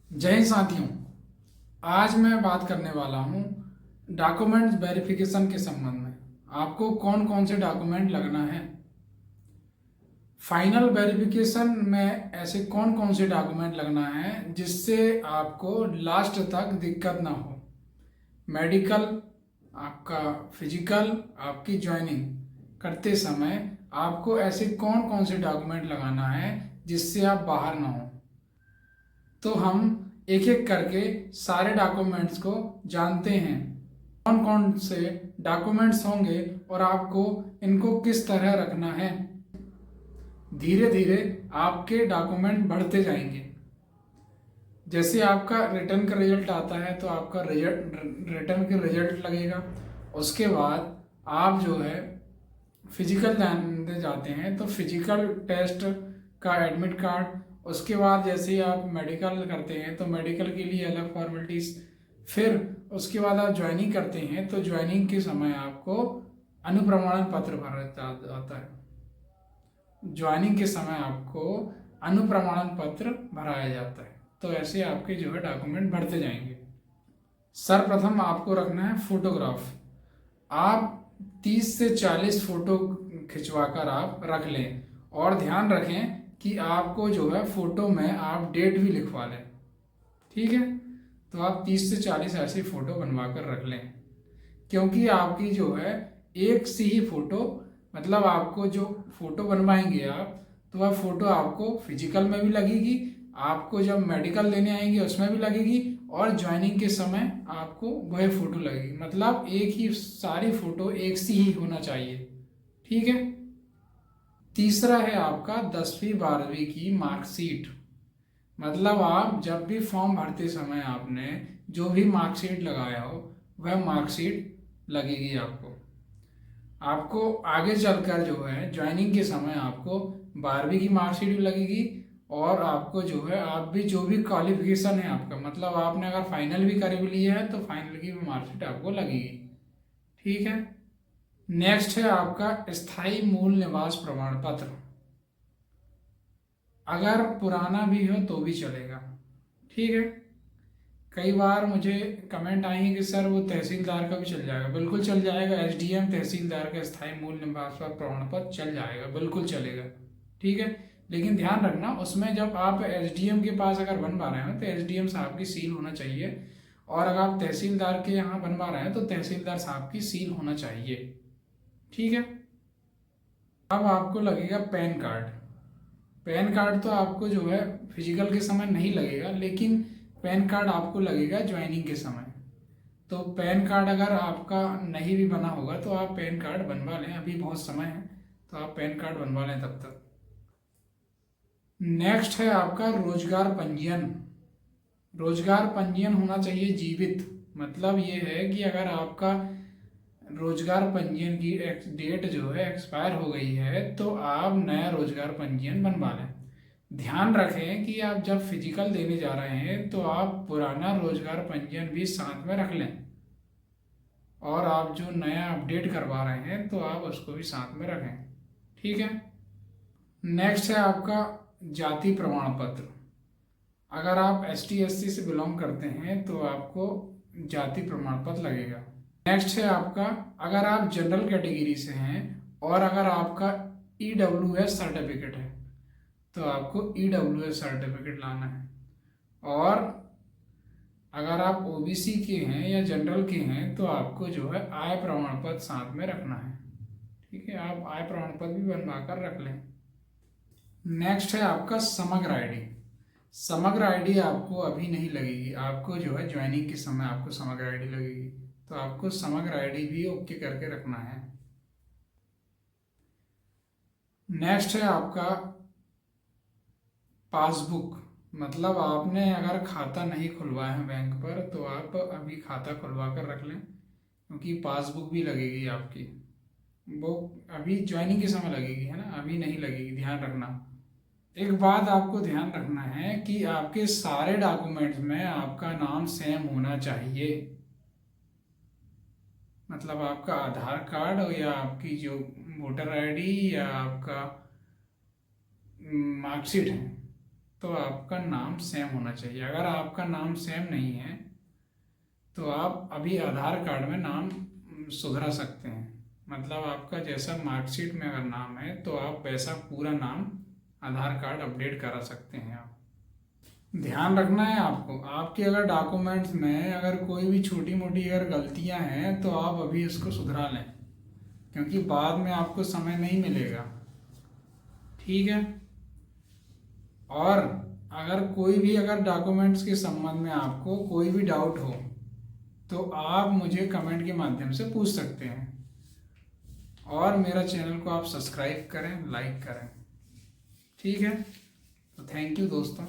जय हिंद साथियों। आज मैं बात करने वाला हूँ डॉक्यूमेंट्स वेरिफिकेशन के संबंध में। आपको कौन कौन से डॉक्यूमेंट लगना है, फाइनल वेरिफिकेशन में ऐसे कौन कौन से डॉक्यूमेंट लगना है जिससे आपको लास्ट तक दिक्कत ना हो। मेडिकल, आपका फिजिकल, आपकी ज्वाइनिंग करते समय आपको ऐसे कौन कौन से डॉक्यूमेंट लगाना है जिससे आप बाहर ना हो। तो हम एक एक करके सारे डॉक्यूमेंट्स को जानते हैं, कौन कौन से डॉक्यूमेंट्स होंगे और आपको इनको किस तरह रखना है। धीरे धीरे आपके डॉक्यूमेंट बढ़ते जाएंगे। जैसे आपका रिटर्न का रिजल्ट आता है तो आपका रिटर्न का रिजल्ट लगेगा। उसके बाद आप जो है फिजिकल जानने जाते हैं तो फिजिकल टेस्ट का एडमिट कार्ड। उसके बाद जैसे ही आप मेडिकल करते हैं तो मेडिकल के लिए अलग फॉर्मेलिटीज। फिर उसके बाद आप ज्वाइनिंग करते हैं तो ज्वाइनिंग के समय आपको अनुप्रमाणन पत्र भरा जाता है। ज्वाइनिंग के समय आपको अनुप्रमाणन पत्र भराया जाता है। तो ऐसे आपके जो है डॉक्यूमेंट बढ़ते जाएंगे। सर्वप्रथम आपको रखना है फोटोग्राफ। आप 30 से 40 फोटो खिंचवा कर आप रख लें और ध्यान रखें कि आपको जो है फोटो में आप डेट भी लिखवा लें। ठीक है, तो आप 30 से 40 ऐसी फोटो बनवा कर रख लें, क्योंकि आपकी जो है एक सी ही फोटो, मतलब आपको जो फोटो बनवाएंगे आप, तो वह फोटो आपको फिजिकल में भी लगेगी, आपको जब मेडिकल लेने आएंगे उसमें भी लगेगी, और ज्वाइनिंग के समय आपको वह फोटो लगेगी। मतलब एक ही सारी फोटो एक सी ही होना चाहिए। ठीक है। तीसरा है आपका 10वीं 12वीं की मार्कशीट। मतलब आप जब भी फॉर्म भरते समय आपने जो भी मार्कशीट लगाया हो वह मार्कशीट लगेगी आपको। आपको आगे चलकर जो है ज्वाइनिंग के समय आपको 12वीं की मार्कशीट भी लगेगी, और आपको जो है आप भी जो भी क्वालिफिकेशन है आपका, मतलब आपने अगर फाइनल भी कर भी लिया है तो फाइनल की भी मार्कशीट आपको लगेगी। ठीक है। नेक्स्ट है आपका स्थायी मूल निवास प्रमाण पत्र। अगर पुराना भी हो तो भी चलेगा। ठीक है। कई बार मुझे कमेंट आई है कि सर वो तहसीलदार का भी चल जाएगा। बिल्कुल चल जाएगा। एसडीएम तहसीलदार का स्थायी मूल निवास प्रमाण पत्र चल जाएगा, बिल्कुल चलेगा। ठीक है। लेकिन ध्यान रखना, उसमें जब आप एसडीएम के पास अगर बनवा रहे हो तो एसडीएम साहब की सील होना चाहिए, और अगर आप तहसीलदार के यहाँ बनवा रहे हैं तो तहसीलदार साहब की सील होना चाहिए। ठीक है। अब आपको लगेगा पैन कार्ड। पैन कार्ड तो आपको जो है फिजिकल के समय नहीं लगेगा, लेकिन पैन कार्ड आपको लगेगा ज्वाइनिंग के समय। तो पैन कार्ड अगर आपका नहीं भी बना होगा तो आप पैन कार्ड बनवा लें, अभी बहुत समय है तो आप पैन कार्ड बनवा लें तब तक। नेक्स्ट है आपका रोजगार पंजीयन। रोजगार पंजीयन होना चाहिए जीवित। मतलब ये है कि अगर आपका रोजगार पंजीयन की डेट जो है एक्सपायर हो गई है तो आप नया रोजगार पंजीयन बनवा लें। ध्यान रखें कि आप जब फिजिकल देने जा रहे हैं तो आप पुराना रोजगार पंजीयन भी साथ में रख लें, और आप जो नया अपडेट करवा रहे हैं तो आप उसको भी साथ में रखें। ठीक है। नेक्स्ट है आपका जाति प्रमाण पत्र। अगर आप ST SC से बिलोंग करते हैं तो आपको जाति प्रमाण पत्र लगेगा। नेक्स्ट है आपका, अगर आप जनरल कैटेगरी से हैं और अगर आपका EWS सर्टिफिकेट है तो आपको EWS सर्टिफिकेट लाना है, और अगर आप OBC के हैं या जनरल के हैं तो आपको जो है आय प्रमाण पत्र साथ में रखना है। ठीक है, आप आय प्रमाण पत्र भी बनवा कर रख लें। नेक्स्ट है आपका समग्र आईडी। समग्र आईडी आपको अभी नहीं लगेगी, आपको जो है ज्वाइनिंग के समय आपको समग्र आईडी लगेगी, तो आपको समग्र आईडी भी ओके करके रखना है। नेक्स्ट है आपका पासबुक। मतलब आपने अगर खाता नहीं खुलवाया है बैंक पर तो आप अभी खाता खुलवा कर रख लें, क्योंकि पासबुक भी लगेगी आपकी। वो अभी ज्वाइनिंग के समय लगेगी, है ना, अभी नहीं लगेगी, ध्यान रखना। एक बात आपको ध्यान रखना है कि आपके सारे डॉक्यूमेंट्स में आपका नाम सेम होना चाहिए। मतलब आपका आधार कार्ड या आपकी जो वोटर आईडी या आपका मार्कशीट है, तो आपका नाम सेम होना चाहिए। अगर आपका नाम सेम नहीं है तो आप अभी आधार कार्ड में नाम सुधरा सकते हैं। मतलब आपका जैसा मार्कशीट में अगर नाम है तो आप वैसा पूरा नाम आधार कार्ड अपडेट करा सकते हैं। आप ध्यान रखना है आपको, आपके अगर डॉक्यूमेंट्स में अगर कोई भी छोटी मोटी अगर गलतियां हैं तो आप अभी इसको सुधरा लें, क्योंकि बाद में आपको समय नहीं मिलेगा। ठीक है। और अगर कोई भी अगर डॉक्यूमेंट्स के संबंध में आपको कोई भी डाउट हो तो आप मुझे कमेंट के माध्यम से पूछ सकते हैं। और मेरा चैनल को आप सब्सक्राइब करें, लाइक करें। ठीक है। तो थैंक यू दोस्तों।